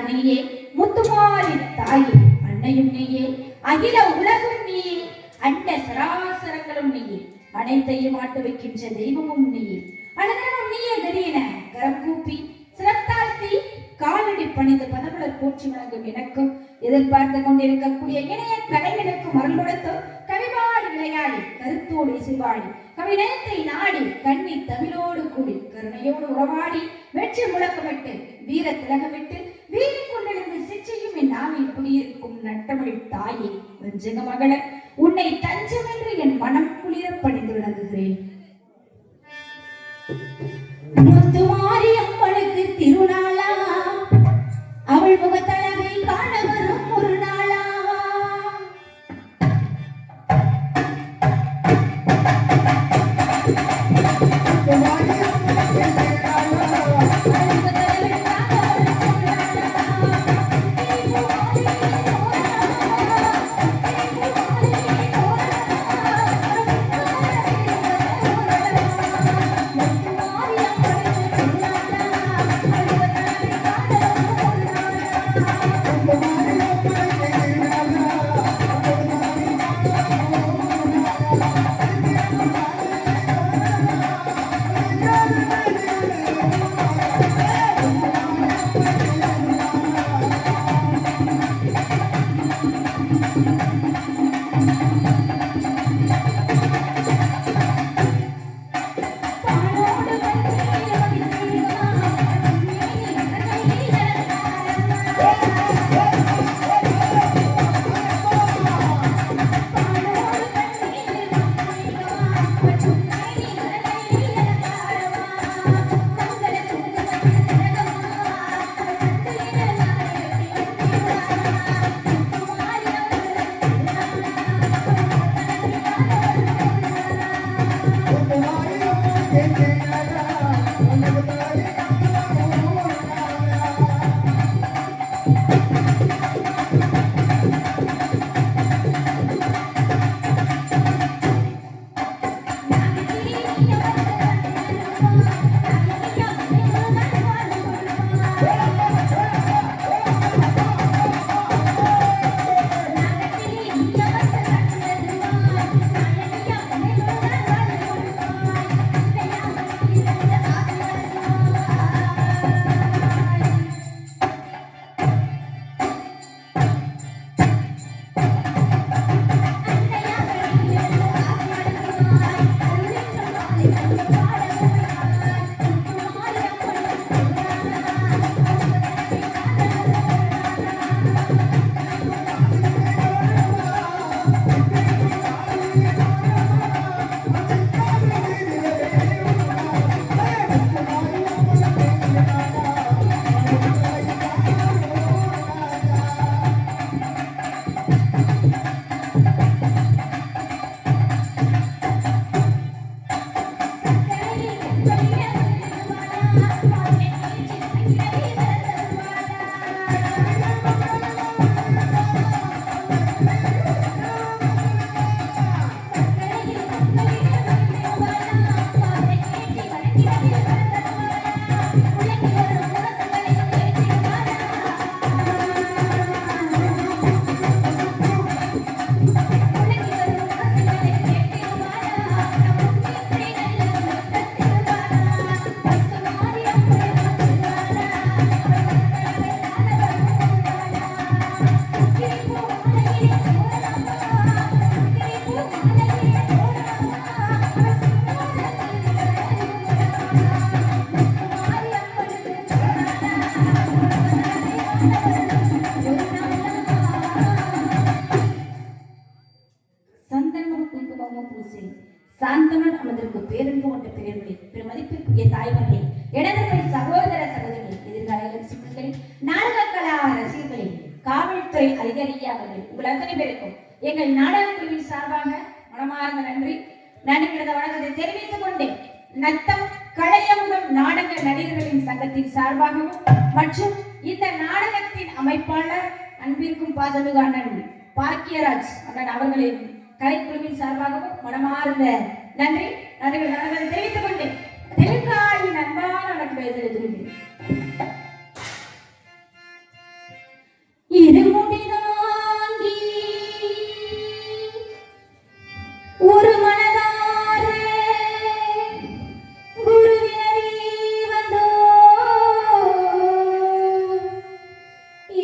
நீயே முத்துமாரி தாயே, அன்னையும் நீயே, அகில உலகும் நீயே, அண்ட சராசரங்களும் நீயே, அனைத்தையும் ஆட்டு வைக்கின்ற தெய்வமும் நீயே, அனதனும் நீயே கரியன கரம் கூப்பி சிரத்தாழ்த்தி காலடி பணிந்து பதவளர் போற்றி வழங்கும் எனக்கும் எதிர்பார்த்து கொண்டிருக்கக்கூடிய இணைய கலைஞனுக்கும் அருள் கொடுத்து கவிவாடி விளையாடி கருத்தோடு இசைவாடி கவிநயத்தை நாடி கண்ணி தமிழோடு கூடி கருணையோடு உறவாடி வெற்றி முழக்கமிட்டு வீர திலகமிட்டு வீரி கொண்டிருந்து சிற்றையும் என் நாவில் குடியிருக்கும் நட்டமிழ் தாயே, வஞ்சக மகள, உன்னை தஞ்சம் என்று என் மனம் குளிர பணிந்து விளங்குகிறேன். முத்துமாரி அம்மனுக்கு திருநாளா, அவள் முகத்தழகை காண வரும் ஒரு நாளா. இருக்கிறார்கள். உங்கள் அத்தனை பேருக்கும் எங்கள் நாடக குழுவின் சார்பாக மனமார்ந்த நன்றி கிடந்த வணக்கத்தை தெரிவித்துக் கொண்டு நத்தம் கலையமுதம் நாடக நடிகர்களின் சங்கத்தின் சார்பாகவும் மற்றும் இந்த நாடகத்தின் அமைப்பாளர் அன்பிற்கும் பாசமிகு அண்ணன் பாக்கியராஜ் அண்ணன் அவர்களின் கலைக்குழுவின் சார்பாகவும் மனமார்ந்த நன்றி வணக்கத்தை தெரிவித்துக் கொண்டு தெலுங்காயின் அன்பான வணக்கத்தை தெரிவித்துக் இருமுடிதாங்கி ஒரு மனதாரே குருவினரி வந்தோ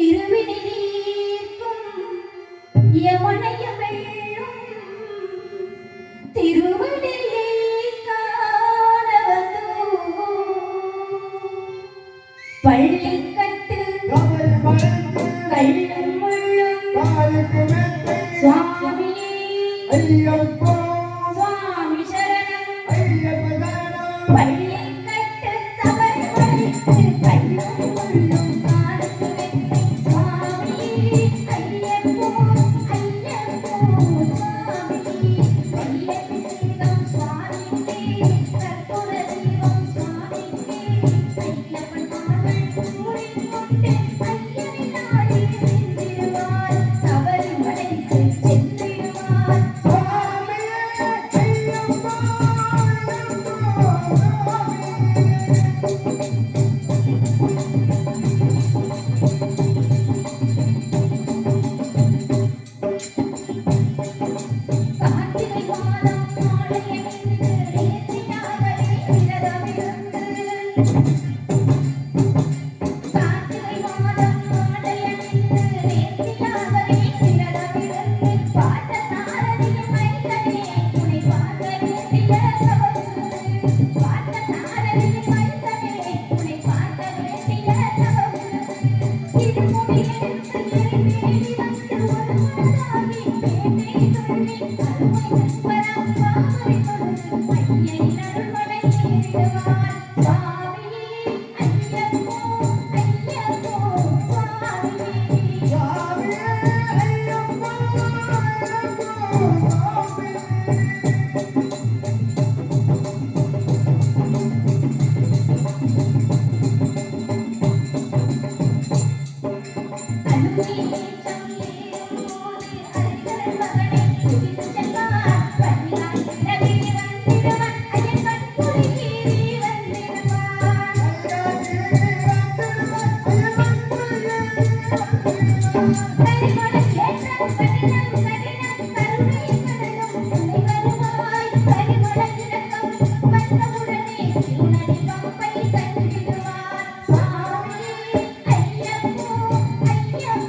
இருவினை தீர்க்கும் யமனைய வெள்ளும் திருவடியை காண வந்தோ பள்ளிக்கட்டு கள்ளும் முள்ளும் சுவாமி ஐயப்போ சுவாமி சரணம் பள்ளிக்கட்டு சபரிமலைக்கு கள்ளும் முள்ளும் காலத்து வெற்றி சுவாமி ஐயப்போ ஐயப்போ சுவாமி ஐயப்பன் சுவாமிக்கு கற்பூர தீபம் சுவாமிக்கு ஐயப்பன் மார்கள் கூறிக்கொண்டு ஐயனை நாடி சென்றிடுவார் சபரிமலைக்கு சென்றிடுவார் கார்த்திகை மாதம் மாலையணிந்து நேர்த்தியாகவே விரதமிருந்து கார்த்திகை மாதம் மாலையணிந்து நேர்த்தியாகவே விரதமிருந்து பார்த்த சாரதியும் மைந்தனே உன்னை பார்க்க வேண்டிய தவமுண்டு பார்த்த சாரதியும் மைந்தனே உன்னை பார்க்க வேண்டிய தவமுண்டு இருமுடியெடுத்து எரிமேலி வந்து ஒரு மனதாகி மேலே துள்ளி அருமை நண்பராம் பாவை தொழுது ஐயை நடுமலை ஏறிடுவார் சுவாமியே ஐயப்போ ஐயப்போ சுவாமியே அனுமேச்சம் ஏறும்போது அரிகரன் மகனை துதித்து செல்வார் பன்னியார் பிறவி வந்திடுவார் ஐயப்பன் குடியேறி வந்திடுவார் கரிமலை ஏற்றம் கடினம் கடினம் கருணை கடலும் துணை வருவாய் கரிமலை இறக்கம் வந்தவுடனே திருநடி பம்பை கண்டிடுவார் சுவாமியே ஐயப்போ ஐயப்போ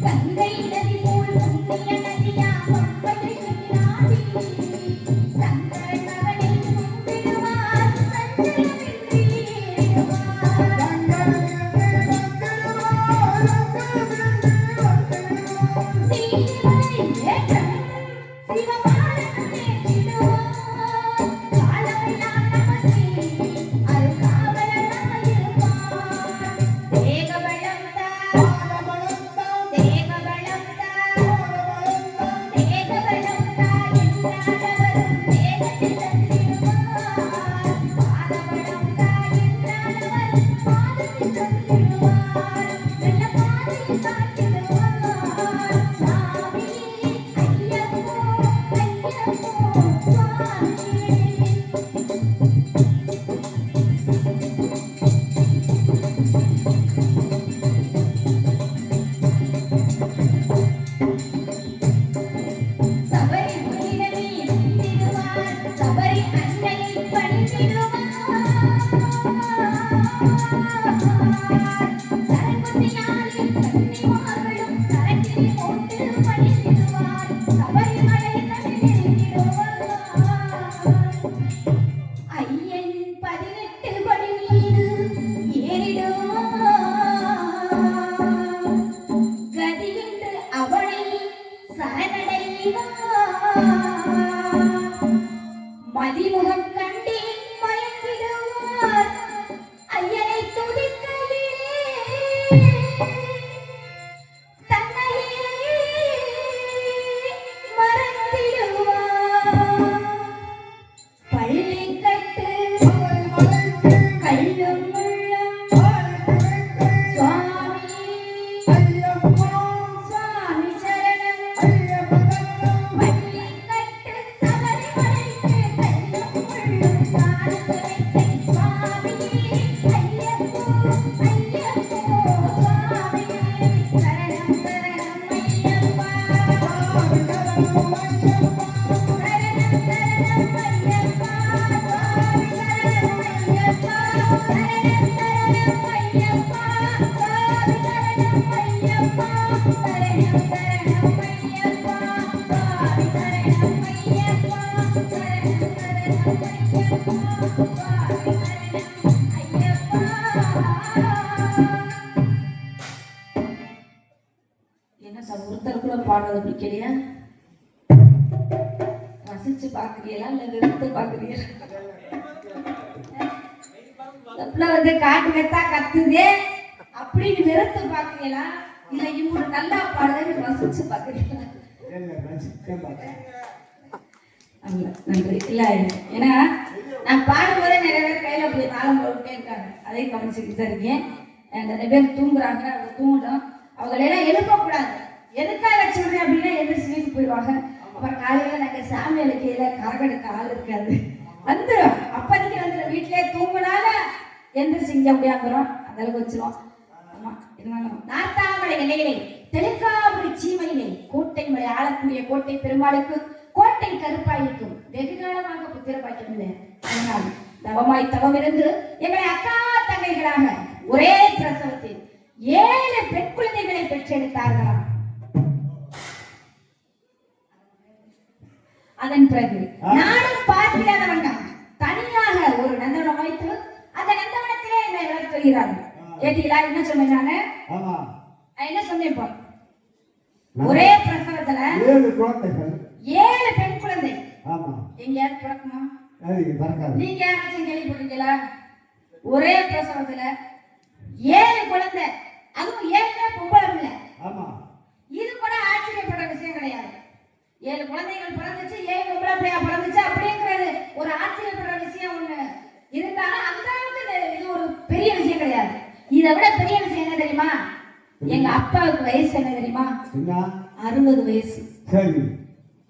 கங்கை நதி ஒருத்தர் கூட பாடுறது பிடிக்கலையா? ரசிச்சு பாக்குறீங்களா இல்ல வெறுத்து பாக்குறீங்களா? வந்து காட்டு கத்தா கத்துதே அப்படின்னு வெறுத்து பாக்குறீங்களா இல்ல இவங்க நல்லா பாடுறதுன்னு ரசிச்சு பாக்குறீங்களா? நன்றி. இல்ல ஏன்னா நான் பாடும்போதே நிறைய பேர் கையில அப்படி தாளம் போட்டுட்டே இருக்காங்க, அதை கவனிச்சுக்கிட்டு தான் இருக்கேன். நிறைய பேர் தூங்குறாங்க, அவங்க தூங்கணும், அவங்களெல்லாம் எழுப்பக்கூடாது. எதுக்காக சொல்றேன் அப்படின்னா எதிர்த்து வீட்டுக்கு போயிடுவாங்க. அப்புறம் காலையில நாங்க சாமி அழைக்கையில கரகெடுக்க ஆள் இருக்காது, வந்துடும். அப்பதைக்கு வந்து வீட்டிலே தூங்கினால எந்திரிச்சு இங்க அப்படியாங்கிறோம், அந்த அளவுக்கு வச்சிருவோம். ஆமா, இருந்தாலும் நாத்தாமலை இலையிலே தெலுங்காபுரி சீமையிலே கோட்டை மலை ஆளக்கூடிய கோட்டை பெருமாளுக்கு கோட்டை கருப்பாயிருக்கும் வெகு காலமாக புத்திர பாய்க்கவில்லை. அதனால் தவமாய் தவம் இருந்து எங்களை அக்கா தங்கைகளாக ஒரே பிரசவத்தில் 7 பெண் குழந்தைகளை பெற்றெடுத்தார்களாம். அதன் பிறகு நானும் பார்த்திடாத வண்ணம் தனியாக ஒரு நந்தவனம் வைத்து அந்த நந்தவனத்திலே என்னை வளர்த்துகிறார்கள். கேட்டீங்களா என்ன சொன்னேன்? என்ன சொன்னேன்? ஒரே பிரசவத்துல 7 பெண் குழந்தை. எங்கேயாவது பிறக்குமா? நீங்க யாராச்சும் கேள்விப்பட்டிருக்கீங்களா? ஒரே பிரசவத்துல 7 குழந்தை, அதுவும் 7 பொம்பளை பிள்ளை. இது கூட ஆச்சரியப்படுற விஷயம் கிடையாது. 7 குழந்தைகள் பிறந்துச்சு, 7 பொம்பளை பிள்ளையா பிறந்துச்சு அப்படிங்கிறது ஒரு ஆச்சரியப்படுற விஷயம் ஒண்ணு இருந்தாலும் அந்த அளவுக்கு இது ஒரு பெரிய விஷயம் கிடையாது. இதை விட பெரிய விஷயம் என்ன தெரியுமா? எங்க அப்பாவுக்கு வயசு என்ன தெரியுமா? 60 வயசு.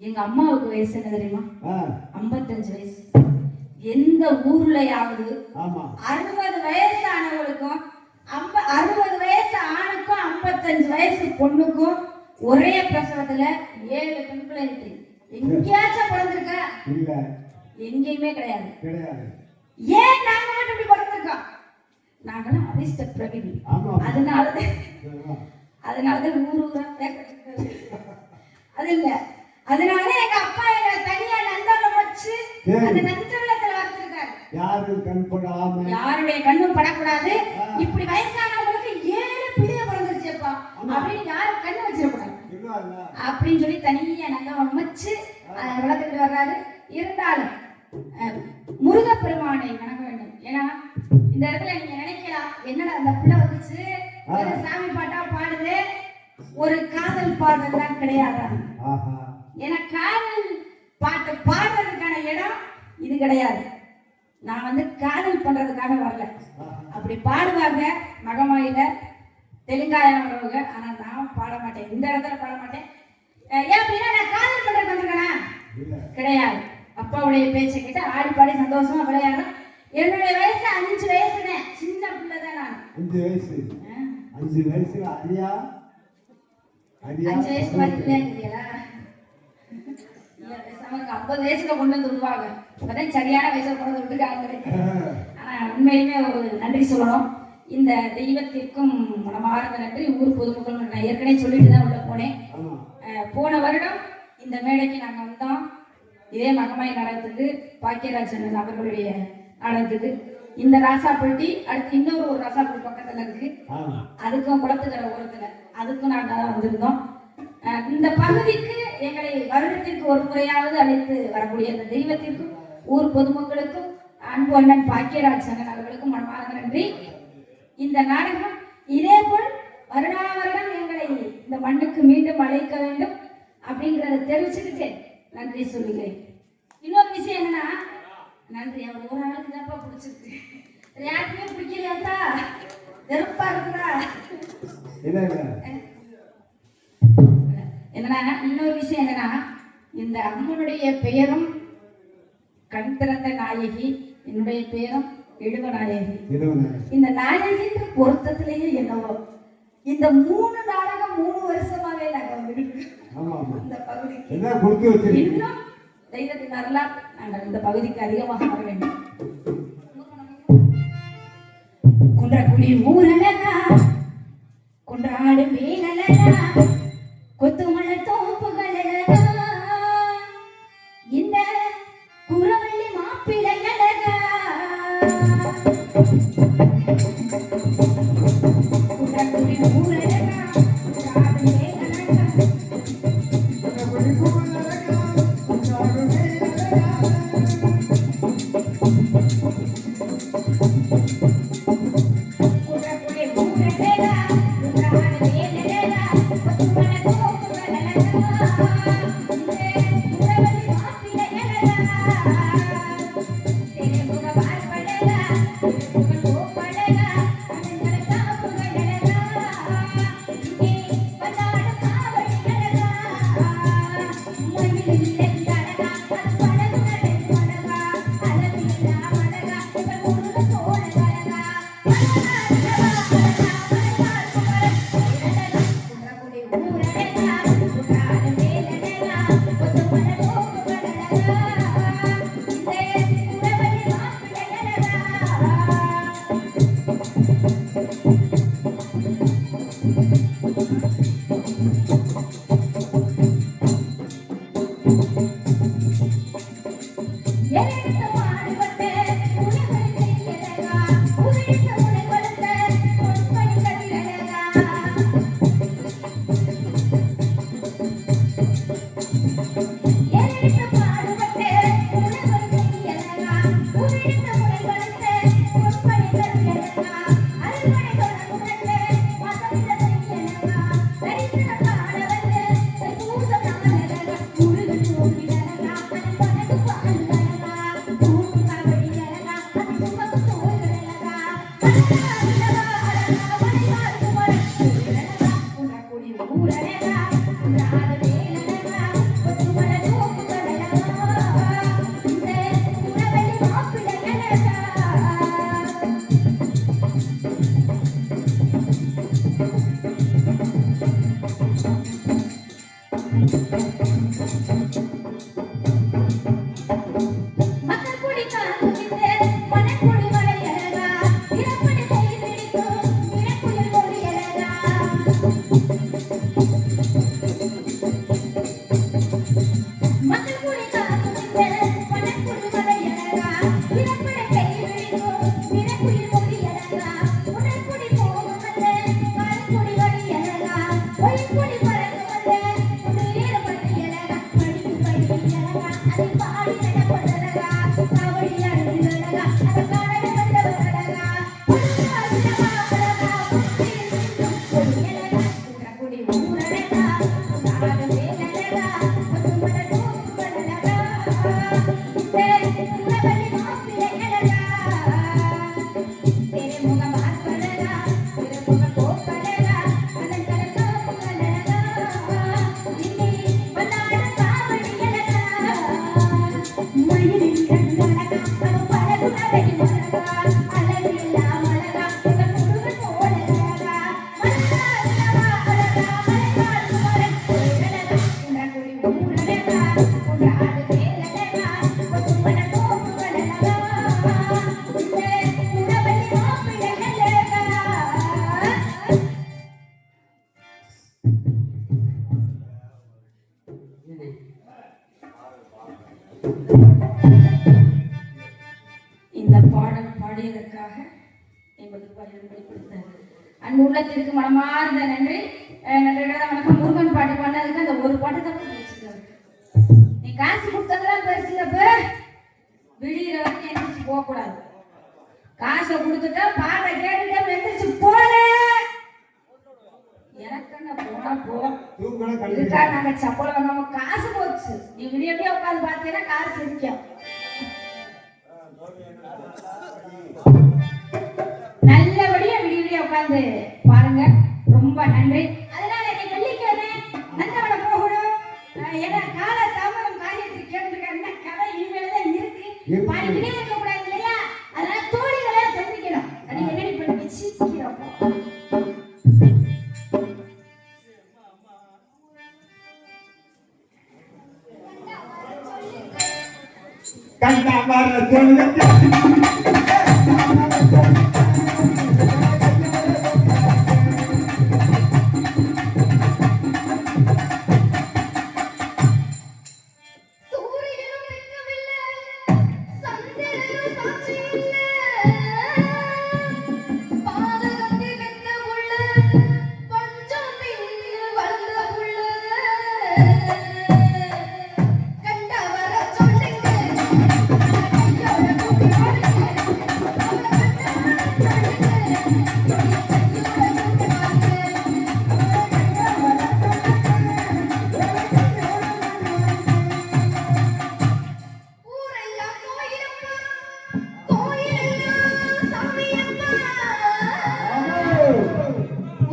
எங்க அம்மாவுக்கு வயசு என்ன தெரியுமா? 55 வயசு. எந்த ஊர்லயாவது 60 வயசு ஆனவங்களுக்கும் 60 வயசு ஆணுக்கும் 55 வயசு பொண்ணுக்கும் ஒரே பிரசவத்துல 7 பெண் பிள்ளைங்க எங்கேயாச்சும் பிறந்திருக்கா? எங்கேயுமே கிடையாது. ஏன் நாங்க மட்டும் இப்படி பிறந்திருக்கோம்? நாங்களாம் அதிர்ஷ்ட பிரகிருதி. அதனாலதான் ஊரூரா அது இல்ல. அதனால எங்க அப்பா எங்களை தனியா நந்தவனம் வச்சு அந்த நந்தவனத்துல வளர்த்திருக்காரு. யாருடைய கண்ணும் படக்கூடாது. இப்படி வயசானவங்களுக்கு 7 பிள்ளைய பிறந்துருச்சேப்பா அப்படின்னு யாரும் கண்ணு வச்சிடக்கூடாது அப்படின்னு சொல்லி தனியா நந்தவனம் வச்சு வளர்த்துக்கிட்டு வர்றாரு. இருந்தாலும் முருகப்பெருமானை வணங்க வேண்டும். ஏன்னா இந்த இடத்துல நீங்க நினைக்கலாம், என்னடா அந்த பிள்ளை வந்துச்சு சாமி பாட்டா பாடுது, ஒரு காதல் பாடலாம் கிடையாதா? ஏன்னா காதல் பாட்டு பாடுறதுக்கான இடம் இது கிடையாது. நான் வந்து காதல் பண்றதுக்காக வரல. அப்படி பாடுவாங்க மகமாயில தெலுங்காயா வரவங்க, ஆனா நான் பாட மாட்டேன், இந்த இடத்துல பாட மாட்டேன். ஏன் அப்படின்னா நான் காதல் பண்றது வந்திருக்கேனா? கிடையாது. அப்பாவுடைய பேச்சை கேட்டு ஆடி பாடி சந்தோஷமா விளையாடுறேன். என்னுடைய வயசு 5 வயசுன்னு சின்ன பிள்ளைதான் நான். 5 வயசு 5 வயசு அரியா 5 வயசு வரைக்கும் 50 வயசுல கொண்டு வந்து விடுவாங்க. அப்பதான் சரியான வயசுல கொண்டு வந்து விட்டுருக்காங்க. ஆனா உண்மையுமே ஒரு நன்றி சொல்லணும் இந்த தெய்வத்திற்கும். மனமார்ந்த நன்றி. ஊர் பொதுமக்கள் நான் ஏற்கனவே சொல்லிட்டு தான் உள்ள போனேன். போன வருடம் இந்த மேடைக்கு நாங்க வந்தோம். இதே மகமாய் நாடகத்துக்கு பாக்கியராஜன் அவர்களுடைய நாடகத்துக்கு. இந்த ராசாப்பட்டி அடுத்து இன்னொரு ஒரு ராசாப்பட்டி பக்கத்துல இருக்கு, அதுக்கும் குளத்துக்கிற ஓரத்துல, அதுக்கும் நாங்க தான் வந்திருந்தோம். இந்த பகுதிக்கு எங்களை வருடத்திற்கு ஒரு முறையாவது அழைத்து வரக்கூடிய இந்த தெய்வத்திற்கும் ஊர் பொதுமக்களுக்கும் அன்பு அண்ணன் பாக்கியராஜன் அவர்களுக்கும் மனமார்ந்த நன்றி. இந்த நாடகம் இதே போல் வருடா வருடம் எங்களை இந்த மண்ணுக்கு மீண்டும் அழைக்க வேண்டும் அப்படிங்கிறத தெரிவிச்சுக்கிட்டு நன்றி சொல்லுகிறேன். இன்னொரு விஷயம் என்னன்னா, நன்றி அவர் ஒரு ஆளுக்கு தான்ப்பா பிடிச்சிருக்கு, யாருக்குமே பிடிக்கலையாத்தா, வெறுப்பா இருக்குதா? என்னன்னா இன்னொரு விஷயம் என்னன்னா, இந்த அம்மனுடைய பெயரும் கண் திறந்த நாயகி, என்னுடைய பெயரும் இடுவ நாயகி. இந்த நாயகின்ற பொருத்தத்திலேயே என்னவோ இந்த 3 நாடகம் 3 வருஷமாவே நாங்க வந்துட்டு இந்த பகுதிக்கு இன்னும் தெய்வத்தின் அருளால் நாங்கள் இந்த பகுதிக்கு அதிகமாக வர வேண்டும். குன்றக்குடி ஊரழகா, குன்றாடு மேலழகா, கொத்துமலை தோப்புகள் அழகா, இந்த குறவள்ளி மாப்பிள்ளை அழகா. குன்றக்குடி ஊரழகா, குன்றாடு மேலழகா, இந்த பாடல் பாடியதற்காக எங்களுக்கு வெளிப்படுத்த அன்பு உள்ளத்திற்கு மனமார்ந்த நன்றி. வணக்கம். முருகன் பாட்டு பண்ணதுக்கு அந்த ஒரு பாட்டு தான் வச்சுக்கிறது. நீ காசு கொடுத்ததெல்லாம் பெருசுலப்ப விழியிற வரைக்கும் எந்திரிச்சு போக கூடாது. காசை கொடுத்துட்டா பாட்டை கேட்டுட்டே எந்திரிச்சு போல எனக்குன்னு போனா போ இருக்கா. நாங்க சப்பளம் வந்தவங்க காசு போச்சு. நீ விடியவே உட்காந்து பார்த்தீங்கன்னா காசு இருக்கும். நல்லபடியா விடிய உட்காந்து பாருங்க. ரொம்ப நன்றி. அதனால நீ வெள்ளிக்கிழமை நந்தவன போகணும். ஏன்னா கால தாமதம் காரியத்துக்கு கேட்டுருக்க கதை இனிமேல்தான் இருக்கு. பாடிக்கிட்டே இருக்க கூடாது இல்லையா? அதனால தோழிகளை சந்திக்கணும். நீங்க ரெடி பண்ணி வச்சுக்கிறோம். கண்டா வர சொல்லுங்க.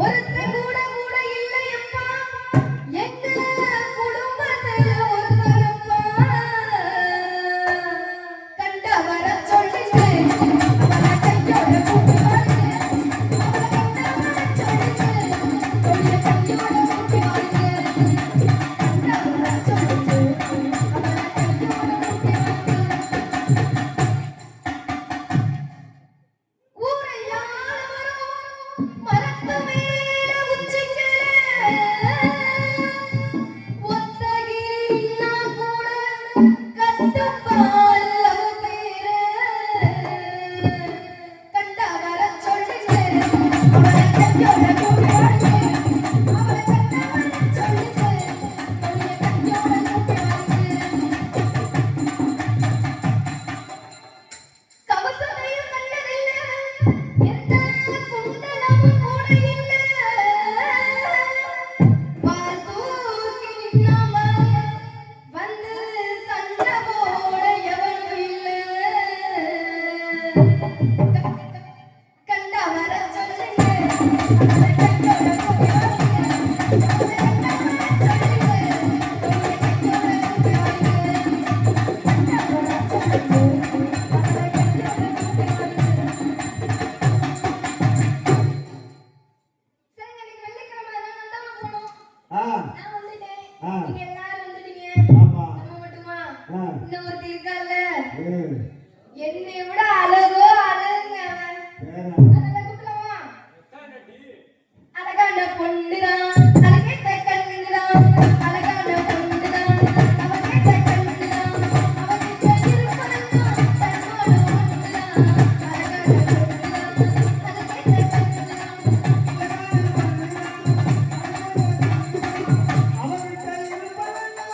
ஒருத்த கூட கூட இல்லையப்பா எங்க குடும்பம் ஆ நான் வந்துட்டேன். ஆ. நீங்க எல்லாரும் வந்துட்டீங்க. ஆமா நம்ம மட்டுமா? ஆ இன்னும் ஒருத்தி இருக்கால்ல. ம் என்னை விட அழகோ அழகுங்க அவன். வேற அதெல்லாம் கூப்பிடலாமா? அழகான பொண்ணுதான், அழகேத்த கண்ணுதான், அழகான பொண்ணுதான், அவ கேட்ட கண்ணுதான், அவகிட்ட இருப்பதெல்லாம் தன்னோட ஒண்ணுதான். அழகான பொண்ணுதான், அழகேத்த கண்ணுதான். அவர்கிட்ட இருப்பதெல்லாம்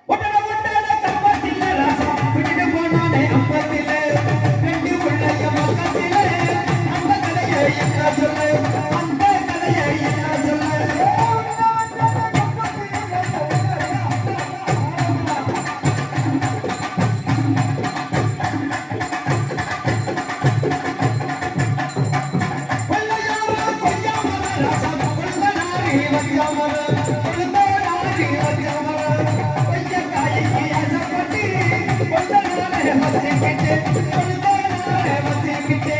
ஒட்டட ஒட்டட கம்பத்தில ராசா விட்டுட்டு போனானே அம்பத்தில ரெண்டு உள்ளைய பக்கத்தில அந்த கதையை என்ன சொல்லு அந்த கதையை என்ன சொல்லு கொல்லையார கொய்யாமர ராசா கொழுந்தனாரி வய்யாமர கொழுந்தனாரி வய்யாமர கொய்யக்காய்க்கு ஆசைப்பட்டு கொழுந்தனாரே வச்சுக்கிட்டு கொழுந்தனாரே வச்சுக்கிட்டு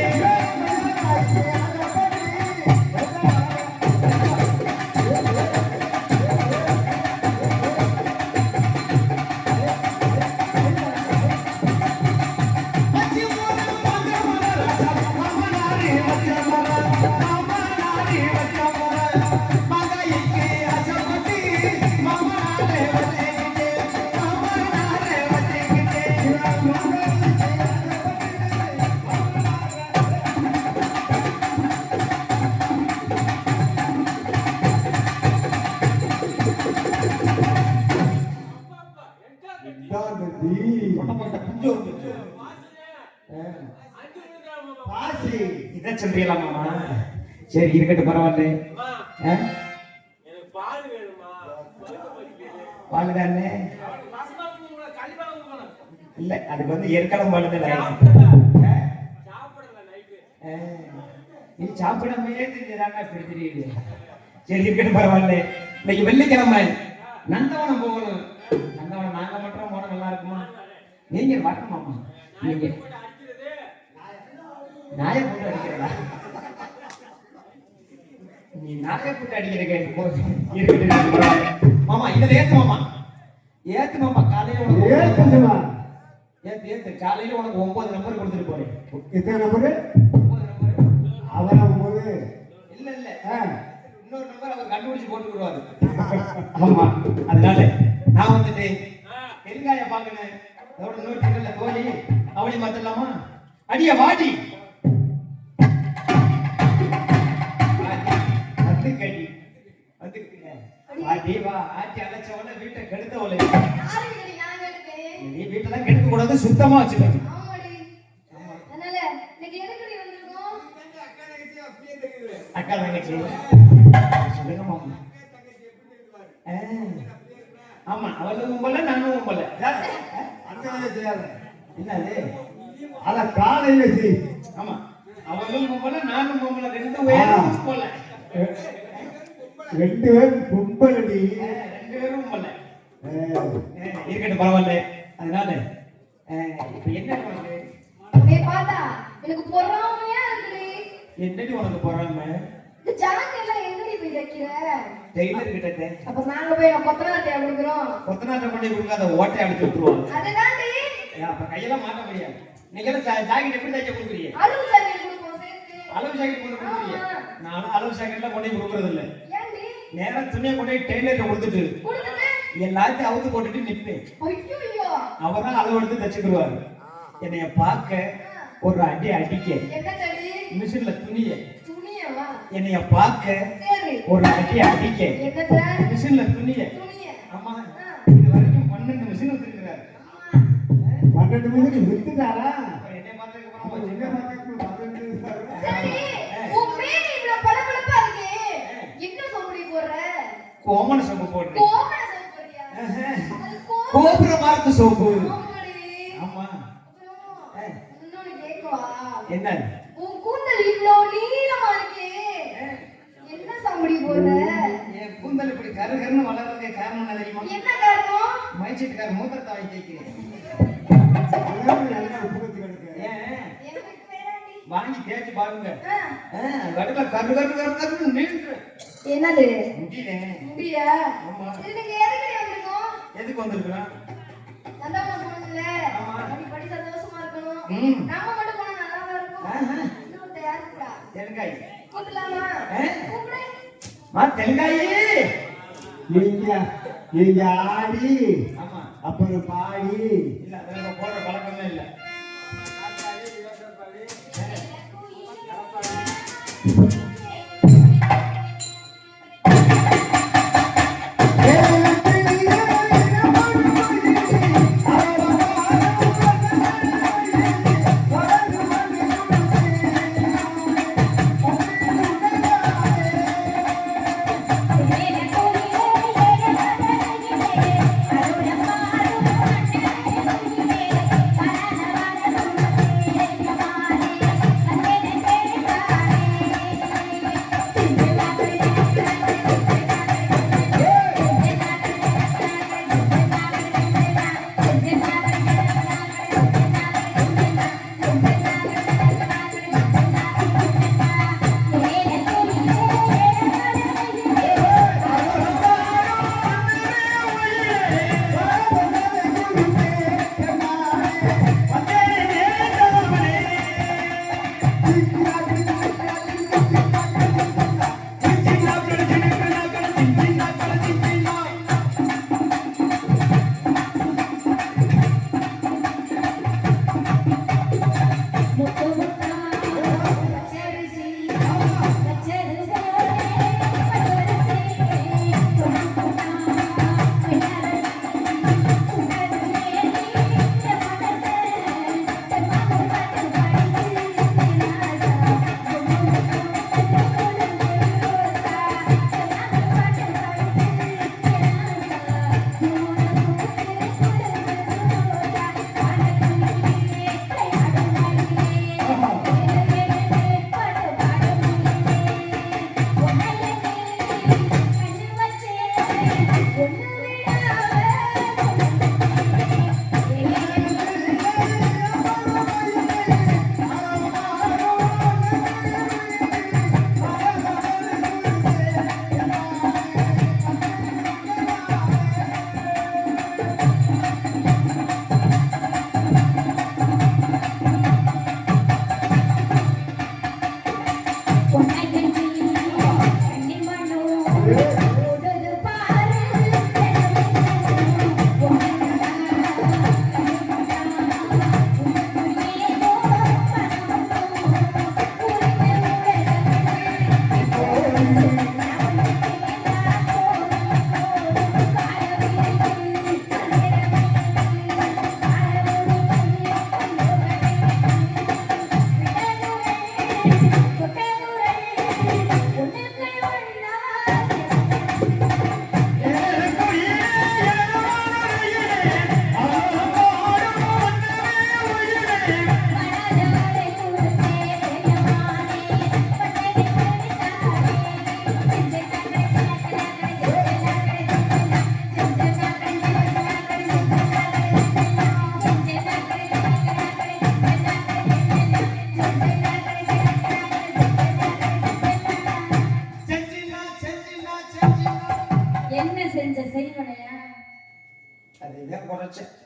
இதான் சொல்றீங்களா மாமா சரி இருக்கட்டும் பரவாயில்ல ஆ? பால் தானே இல்ல அதுக்கு வந்து ஏற்காலம் பால் தான் நீ சாப்பிடாமையே தெரிஞ்சதாங்க இப்படி தெரியுது சரி இருக்கட்டும் பரவாயில்ல இன்னைக்கு வெள்ளிக்கிழமை நந்தவனம் போகணும் நந்தவனம் நாங்க மட்டும் போன நல்லா இருக்குமா நீங்க வரணுமாமா நீங்க நாயை போட்டு அடிக்கிறதா நீ நாயை போட்டு அடிக்கிறக்க மாமா இதை ஏத்து மாமா ஏத்து மாமா காலையில உனக்கு ஏத்து ஏத்து காலையில உனக்கு 9 நம்பர் கொடுத்துட்டு போறேன் எத்தனை நம்பரு 9 நம்பர் அவன் 9 இல்ல இல்ல இன்னொரு நம்பர் அவர் கண்டுபிடிச்சு போட்டு விடுவாரு ஆமா அதனால நான் வந்துட்டு பெருங்காய பாக்கணும் அதோட இன்னொரு தோழி அவளை மாத்தலாமா அடிய வாடி கடி வந்துருக்குங்க வாடி வா ஆட்டி அழைச்சவன வீட்டை கெடுத்தவளை யாருங்கடி நான் எடுத்தேன்? நீ வீட்டெல்லாம் கெடுக்க கூடாது சுத்தமா வச்சுக்கணும் ஆமாடி. அதனால இன்னைக்கு எதுக்குடி வந்திருக்கோம்? அக்கா தங்கச்சி சொல்லுங்க மாமா ஆமா அவளும் கும்பல நானும் கும்பல என்னது அத காலையில ஆமா அவளும் கும்பல நானும் கும்பல ரெண்டு பேரும் கும்பல ரெண்டு பேரும் கும்பலடி 2 பேரும் கும்பல இருக்கட்டும் பரவாயில்ல அதனால இப்ப என்ன பண்ணுது டேய் பாத்தா எனக்கு பொறாமையா இருக்குடி. என்னடி உனக்கு போறாம இந்த ஜாக்கெட் எல்லாம் எங்கடி போய் வைக்கிற? டெய்லர் கிட்ட அப்ப நாங்க போய் கொத்தனார்ட்ட கொடுக்குறோம். கொத்தனாட்ட கொண்டு கொடுக்காத ஓட்டை அடிச்சு விட்டுருவாங்க அதுதான்டி அப்ப கையெல்லாம் மாட்ட முடியாது நீங்க ஜாக்கெட் எப்படி தைக்க கொடுக்குறீங்க அளவு ஜாக்கெட் கொடுப்போம் சேர்த்து. அளவு ஜாக்கெட் கொண்டு கொடுக்குறீங்க நானும் அளவு ஜாக்கெட்லாம் கொண்டு கொடுக்கறது இல்ல ஏன்டி? நேரா துணியை கொண்டு டெய்லர்ட்ட கொடுத்துட்டு கொடுத்துட்டு எல்லாத்தையும் அவுத்து போட்டுட்டு நிப்பேன் ஐயோ அவர்தான் அளவு எடுத்து தச்சுக்குருவாரு என்னைய பார்க்க ஒரு அடி அடிக்க என்ன தடி? மிஷின்ல துணிய துணியவா? என்னைய பார்க்க சரி. ஒரு அடி அடிக்க என்னது? மிஷின்ல துணிய துணிய. ஆமா இது வரைக்கும் 12 மிஷின் வச்சிருக்காரு 12 மிஷின் வித்துட்டாரா என்னைய பார்த்ததுக்கு அப்புறம் என்ன பார்த்ததுக்கு சரி. உன் மேல இவ்வளவு பளபளப்பா இருக்கே. என்ன சோம்படி போடுற? கோமண சோப்பு போடுறேன் கோமண சோப்பு போடுறியா? அது கோபுர மார்க்கு சோப்பு கோமடி. ஆமா அப்புறம் இன்னொன்னு கேட்கவா? என்ன உன் கூந்தல் கூந்தல் இவ்ளோ நீளமா இருக்கே என்ன சாமுடி போடுற என் கூந்தல் இப்படி கரு கருன்னு வளர்றதுக்கு காரணம் என்ன தெரியுமா? என்ன காரணம் மைச்சீட்டுக்கார மூத்திரத்தை வாங்கி தேய்க்கிறேன். ஏன் எனக்கு வேணாண்டி வாங்கி தேய்ச்சி பாருங்க. கடுல கரு கரு கரு கருன்னு நீண்டு என்னது முடியல. முடியா ஆமா. சரி நீங்க எதுக்கு வந்திருக்கோம் எதுக்கு வந்திருக்கிறோம்? நல்லா போகணும்ல ஆமா. படி சந்தோஷமா இருக்கணும் ம். நாம மட்டும் போனா நல்லாவா இருக்கும் இன்னும் யாருக்குடா தெலுங்காய். கூப்பிடலாமா கூப்பிடு மா தெலுங்காயி. நீங்க ஆடி ஆமா. அப்புறம் பாடி இல்ல அதெல்லாம் போடுற பழக்கமே இல்ல.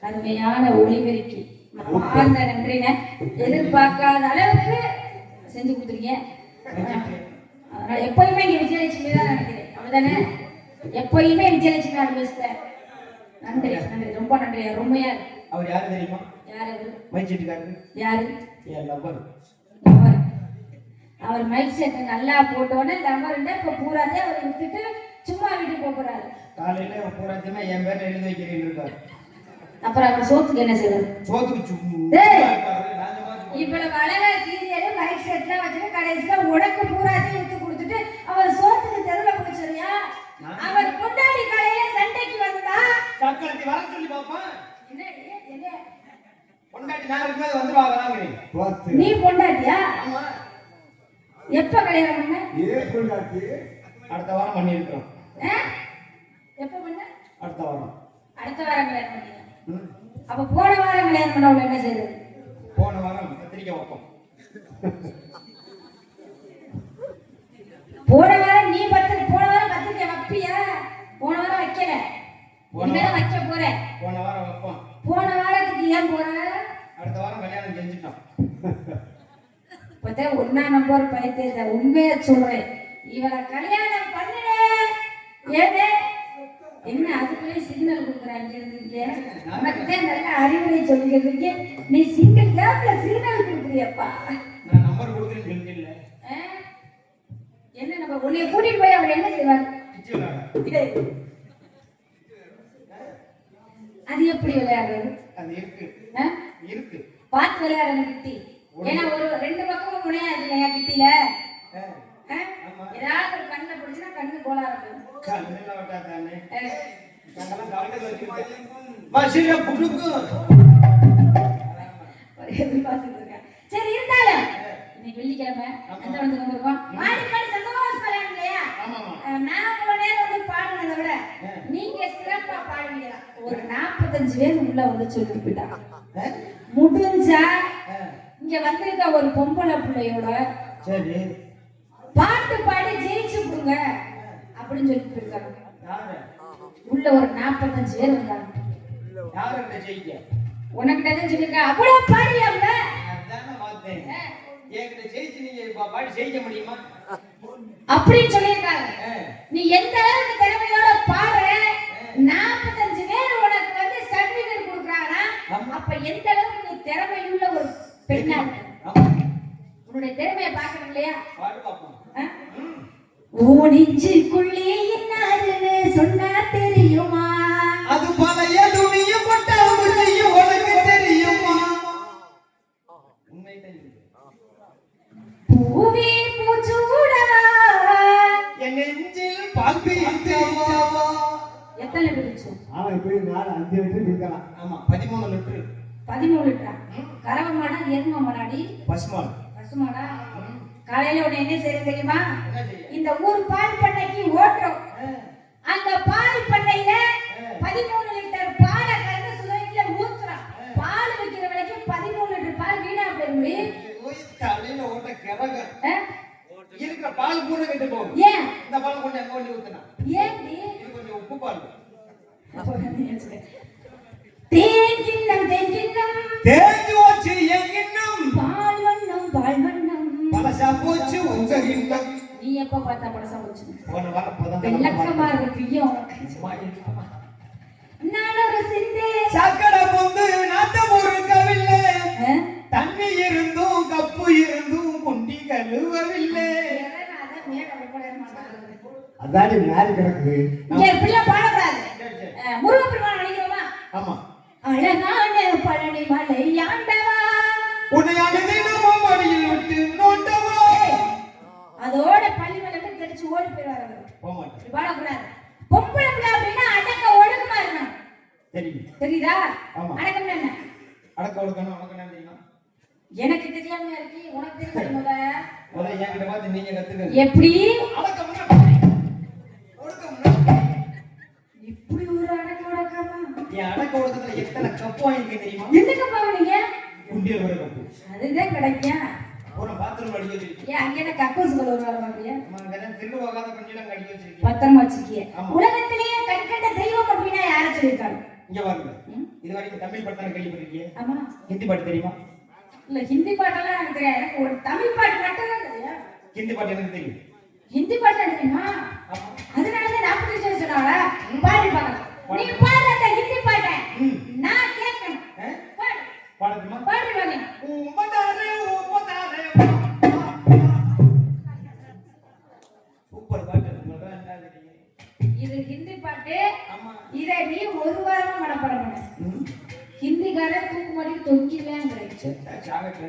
அருமையான ஒளிபெருக்கி ஆழ்ந்த நன்றின எதிர்பார்க்காத அளவுக்கு செஞ்சு கொடுத்துருக்கீங்க. அதனால எப்பயுமே இங்க விஜயலட்சுமி தான் நினைக்கிறேன், அப்படிதானே? எப்பயுமே விஜயலட்சுமி அனுபவிச்சுட்டேன். நன்றி நன்றி, ரொம்ப நன்றி. ரொம்பயா அவர் யாரு தெரியுமா? யாரு அவரு? மைக் செட்டுக்காரரு. யாரு? என் லவ்வர். அவர் மைக் செட் நல்லா போட்டோன்னே லவ்வர்ண்டே இப்ப பூராதே அவர் விட்டுட்டு சும்மா வீட்டுக்கு போறாரு. காலையில பூராத்தையுமே என் பேர்ல எழுதி வைக்கிறேன் இருக்காரு. அப்புறம் அவர் சோத்துக்கு என்ன செய்வார்? சோத்துக்கு இவ்வளவு அழகா சீரியல் மைக் செட்லாம் வச்சுட்டு கடைசியில உனக்கு பூராத்தையும் விட்டு கொடுத்துட்டு அவர் சோத்துக்கு தெருவில் போச்சரியா? அவர் பொண்டாடி கடையில சண்டைக்கு வந்தா சக்கரத்தி வர சொல்லி பாப்பா. என்ன பொண்டாட்டி நான் இருக்கும்போது வந்துருவாங்க. நீ பொண்டாட்டியா? ஆமா. எப்ப கல்யாணம் பண்ண? ஏற்கனவே அடுத்த வாரம் பண்ணியிருக்கிறோம். எப்ப பண்ண? அடுத்த வாரம். அடுத்த வாரம் கல்யாணம் பண்ணீங்க. அப்ப போன வாரம் கல்யாணம் பண்ணவங்க என்ன செய்யுது? போன வாரம் கத்திரிக்கை வைப்போம். போன வாரம் நீ போன வாரம் கத்திரிக்கை வைப்பியா? போன வாரம் வைக்கல, இனிமேதான் வைக்க போறேன். போன வாரம் வைப்போம். போன வாரத்துக்கு ஏன் போற? அடுத்த வாரம் கல்யாணம் செஞ்சுட்டோம். இப்பதான் ஒன்னா நம்பர் பைத்தியத்தை உண்மையை சொல்றேன். இவரை கல்யாணம் பண்ணுனே ஏனே என்ன அதுக்குள்ளே சிக்னல் கொடுக்குறாங்க இருந்துருக்கே. உனக்குதான் நல்ல அறிவுரை சொல்லிக்கிறதுக்கு நீ சிங்கிள் கேப்ல சிக்னல் கொடுக்குறியப்பா. நான் நம்பர் கொடுக்குறேன்னு சொல்லிட்டு என்ன நம்பர்? உன்னைய கூட்டிட்டு போய் அவர் என்ன செய்வார்? அது எப்படி விளையாடுறது? அது இருக்கு இருக்கு பார்த்து விளையாடுறது கிட்டி. ஏன்னா ஒரு ரெண்டு பக்கமும் முனையா இல்லையா கிட்டில? ஏதாவது ஒரு கண்ணை பிடிச்சுன்னா கண்ணு கோளாறு இருக்கும். சரி இருந்தாலும் இன்னைக்கு வெள்ளிக்கிழமை வந்து வந்திருக்கோம். மாடி மாடி சந்தோஷம் கல்யாணம் இல்லையா? நான் இவ்வளவு நேரம் வந்து பாடுனதை விட நீங்க சிறப்பா பாடுவீங்களா? ஒரு 45 பேர் உள்ள வந்து சொல்லிட்டு போயிட்டாங்க. முடிஞ்சா இங்க வந்திருக்க ஒரு பொம்பளை பிள்ளையோட சரி பாட்டு பாடி ஜெயிச்சு கொடுங்க அப்படின்னு சொல்லிட்டு போயிருக்காங்க. உள்ள ஒரு 45 பேர் வந்தாங்க. உனக்கிட்ட தான் சொல்லிருக்க அவ்வளவு பாடியாங்க. அப்படின்னு சொல்லியிருக்காங்க. நீ எந்த அளவுக்கு திறமையோட பாடுற 45 பேர் உனக்கு வந்து சர்டிபிகேட் கொடுக்குறாங்கன்னா அப்ப எந்த அளவுக்கு நீ திறமையுள்ள ஒரு பெண்ணா உன்னுடைய திறமையை பார்க்கணும் இல்லையா? ஓடிஞ்சுக்குள்ளே என்னாருன்னு சொன்னா தெரியுமா? அது பழைய துணியும் கொட்டா முடியும் உனக்கு தெரியுமா? பூவே பூச்சூடவா என் நெஞ்சில் பால் பீத்தவா. எத்தனை பிரிச்சு? அவன் இப்படி 4-5 லிட்டர் இருக்கலாம். ஆமா 13 லிட்டர். 13 லிட்டரா? கறவை மாடா எருமை மாடாடி? பசுமாடு. பசுமாடா? காலையில உன்னை என்ன செய்ய தெரியுமா? இந்த ஊர் பால் பண்ணைக்கு ஓட்டுறோம். அந்த பால் பண்ணையில 13 லிட்டர் பாலை கறந்து சுவையில ஊத்துறான். பால் விக்கிற விலைக்கு 13 லிட்டர் பால் வீணா போயிருமே. தலையில ஓட்ட கிரக இருக்கிற பால் பூரா கெட்டு போகும். ஏன் இந்த பால் கொஞ்சம் அங்க கொண்டு ஊத்துனா? ஏன்டி? இது கொஞ்சம் உப்பு பால். தேங்கின்னம் தேஞ்சு போச்சு எங்கின்னம் பால் வண்ணம் பழசா போச்சு உங்க கிண்ணம். நீ எப்ப பார்த்தா பழசா போச்சு? போன வாரம் போதான் வெள்ளக்கமா இருக்கியோ. நான் ஒரு சிந்து சக்கரை பொந்து நாட்டம் ஒரு கவில்லை. தண்ணி இருந்தும் கப்பு இருந்தும் குண்டி கழுவவில்லை. அதாடி மேல கிடக்குது. பிள்ளை பாடக்கூடாது. முருகப்பெருமான் நினைக்கிறோமா? ஆமா. அழகான பழனி மலை ஆண்டவா உன்னையான தினமும் வழியில் விட்டு நோண்டவா. அதோட பள்ளிமலை தெரிச்சு ஓடி போயிடுவாரு. போக மாட்டேன். பாடக்கூடாது. பொம்பளை பிள்ளை அப்படின்னா அடக்க ஒழுக்கமா இருக்கணும். தெரியுதா? அடக்கம் என்ன? அடக்க ஒழுக்கணும். உனக்கு என்ன தெரியுமா? எனக்கு தெரியாம இருக்கு. உனக்கு தெரியும் முதல்ல என்கிட்ட பார்த்து நீங்க கத்துக்க. எப்படி அடக்கம் இப்படி ஒரு அடக்க ஒழுக்கமா? என் அடக்க ஒழுக்கத்துல எத்தனை கப்பு வாங்கிக்க தெரியுமா? என்ன கப்பு வாங்குனீங்க? குண்டியல் ஒரு கப்பு. அதுதான் கிடைக்கும். ஒரு பாத்ரூம் அடிக்க வச்சிருக்கீங்க. ஏன் அங்க என்ன கக்கூஸ் கொள்ள வர மாதிரியா? அங்கதான் திருடு போகாத பண்ணிலாம் அடிக்க வச்சிருக்கீங்க. பத்திரமா வச்சிருக்கீங்க. உலகத்திலேயே கண்கண்ட தெய்வம் அப்படின்னா யாரை சொல்லிருக்காங்க? இங்க பாருங்க. இது வரைக்கும் தமிழ் பாட்டு தான கேள்விப்பட்டிருக்கீங்க? ஆமா. ஹிந்தி பாட்டு தெரியுமா? இல்ல ஹிந்தி பாட்டெல்லாம் எனக்கு தெரியாது. எனக்கு ஒரு தமிழ் பாட்டு மட்டும் தான் தெரியும். ஹிந்தி பாட்டு எனக்கு தெரியும். ஹிந்தி பாட்டு தெரியுமா? அதனால தான் நான் அப்படி சொன்னாளா? பாடி பாருங்க. நீ பாடுற அந்த ஹிந்தி பாட்டை நான் கேட்கணும். பாடு. பாடுமா? பாடி பாருங்க. உம்மதாரே சூப்பர் பாட்டு. உங்களுக்கு என்ன தெரியும்? இது ஹிந்தி பாட்டு. ஆமா. இத நீ ஒரு வாரமா மனப்பாடம் பண்ணு. ஹிந்திக்காரன் தூக்கு மாட்டி தொங்கிடுவேங்கிறீங்க. சாகட்ல.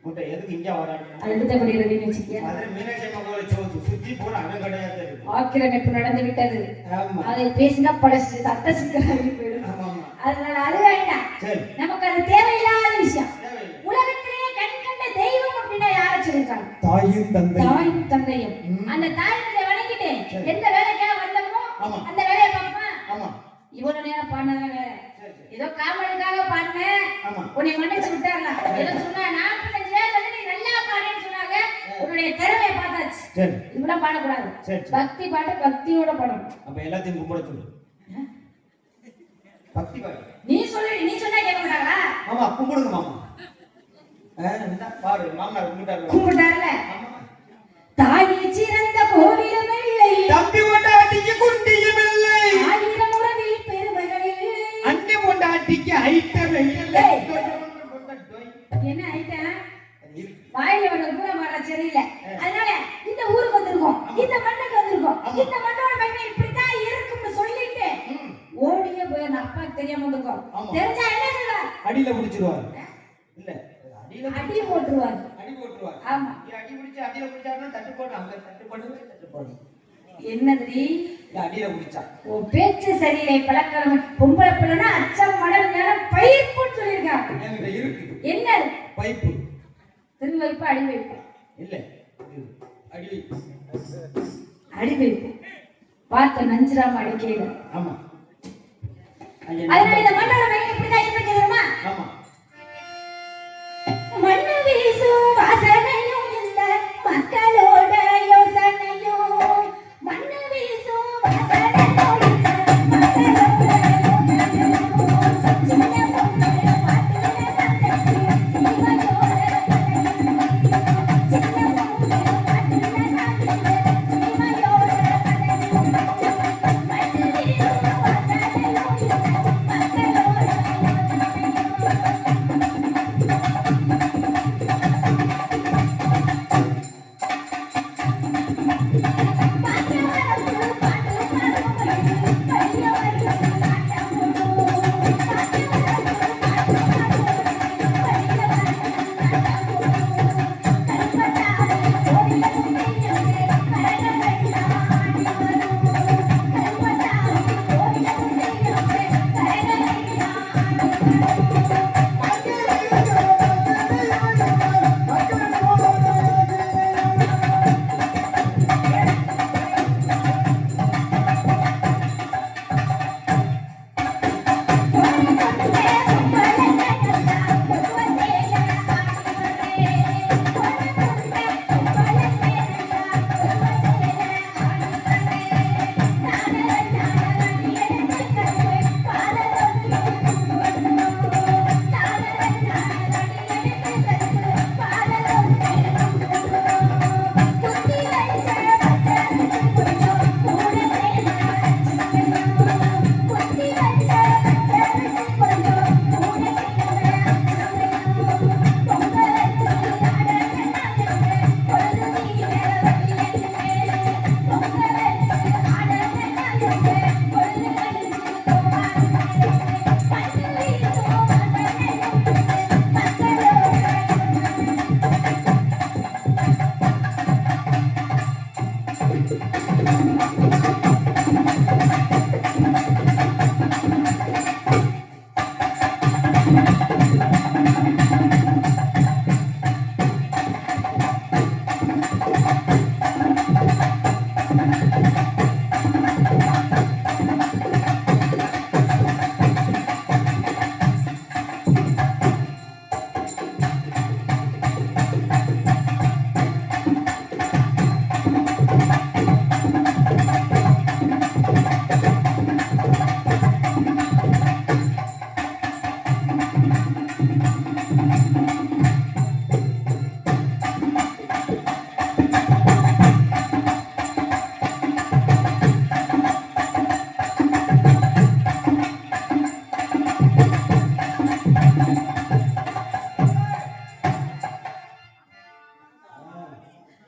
முட்டை எதுக்கு இங்க வராங்க? அடுத்தபடி ரெடின்னு வச்சுக்கியா? அது மீனாட்சி அம்மாவோட சுத்தி போற அங்கங்கடையா இருக்கு. ஆக்கிரமிப்பு நடந்து விட்டது. ஆமா. அதை பேசினா பல சட்ட சிக்கலாகி போயிடும். ஆமா. அதனால அது வேண்டாம். சரி. நமக்கு அது தேவையில்லாத விஷயம். உலகத்திலேயே கண்கண்ட தெய்வம் அப்படின்னா யாரை சொல்லிருக்காங்க? தாயும் தந்தை தாயும் தந்தையும் அந்த தாய் தந்தையை வணங்கிட்டு எந்த வேலைக்காக வந்தோமோ அந்த வேலையை பார்ப்பேன். ஆமா இவ்வளவு நேரம் பாடினதா வேற ஏதோ காமெடிக்காக பாடினேன் உன்னை மன்னிச்சு விட்டாரலாம் ஏதோ சொன்னா 45 பேர் வந்து நீ நல்லா பாடுன்னு சொன்னாங்க. உன்னுடைய திறமையை பார்த்தாச்சு. சரி இப்பெல்லாம் பாடக்கூடாது. பக்தி பாட்டு பக்தியோட பாடணும். அப்ப எல்லாத்தையும் கும்பிட சொல்லு. பக்தி பாடு நீ சொல்லு. நீ சொன்னா கேட்க மாட்டாங்களா? ஆமா கும்பிடுங்க மாமா. பாரு மாமனார் கும்பிட்டார்ல. தாயை சிறந்த கோவிலும் இல்லை தம்பி கொண்டாட்டிக்கு குண்டியும் இல்லை 1000 உறவில் பெருமைகள் இல்லை அண்ணி கொண்டாட்டிக்கு ஐட்டம் இல்லை. என்ன ஐட்டம்? வாயில ஒரு கூட மாற சரியில்லை. அதனால இந்த ஊருக்கு வந்திருக்கோம், இந்த மண்ணுக்கு வந்திருக்கோம், இந்த மண்ணோட மண்ணை இப்படித்தான் இருக்கும்னு சொல்லிட்டு ஓடியே போய் அந்த அப்பாக்கு தெரியாம வந்திருக்கோம். தெரிஞ்சா என்ன செய்வார்? அடியில முடிச்சிருவார். இல்ல அடி போட்டுருவார். அடி போட்டுருவார். ஆமா அடி பிடிச்சு அடியில பிடிச்சாருன்னா தட்டு போடு அங்க தட்டு போடு. என்னதுடி அடியில பிடிச்சா ஓ பேச்சு சரியில்லை. பழக்கம் பொம்பளை பிள்ளைனா அச்சம் மடல் நேரம் பயிர் போட்டு சொல்லியிருக்காங்க. என்கிட்ட இருக்கு. என்ன பைப்பு திரு வைப்பு அடி வைப்பு இல்ல அடி வைப்பு அடி வைப்பு பார்த்த நஞ்சிராம அடிக்கையில. ஆமா அதனால இந்த மண்ணோட மையம் எப்படிதான் இருப்பேன் தெரியுமா? ஆமா மண்ணு வீசும் வாசனையும் இந்த மக்களோட யோசனையும் மண்ணு வீசும் வாசனையும் இந்த மக்களோட யோசனையும் சின்ன பொண்ணு பாட்டுல கண்டது சிவனோட சின்ன பொண்ணு பாட்டுல கண்டது சிவனோட மண்ணு வீசும் வாசனையும் இந்த மக்களோட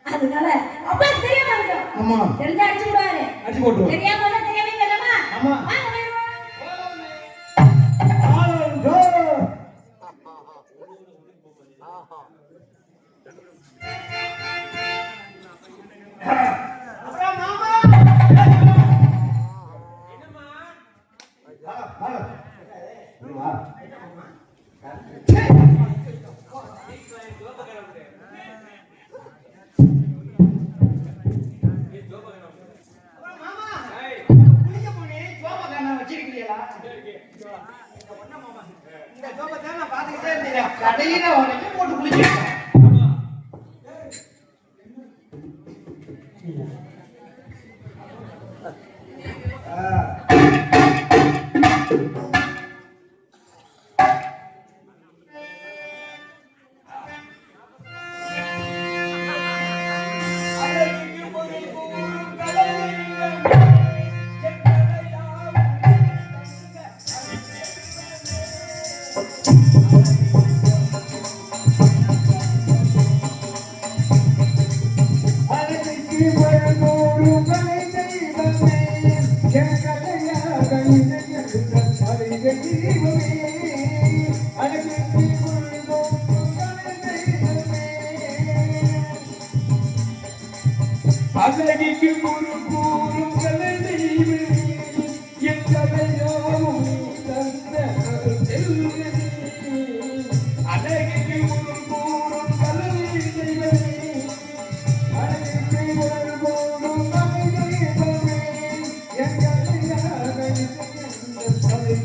அதனால அப்பா தெரியாம இருக்கும். ஆமா தெரிஞ்சா அடிச்சு விடுவாரு. அடிச்சு போட்டுருவாரு. தெரியாம வந்தா தெரியாம சொல்லமா? ஆமா வாங்க போயிடுவோம். அப்புறம் மாமா என்னம்மா வா கடையில வரைக்கும் போட்டு குளிச்சிருக்கேன். அழகிக்கு குரு கூறும் கலை தெய்வமே என் கலையாவும் தந்த செல்வமே அழகிக்கு குரு கூறும் கலை தெய்வமே அழகிக்கு குரு கூறும் கலை தெய்வமே என் கலையாக கலை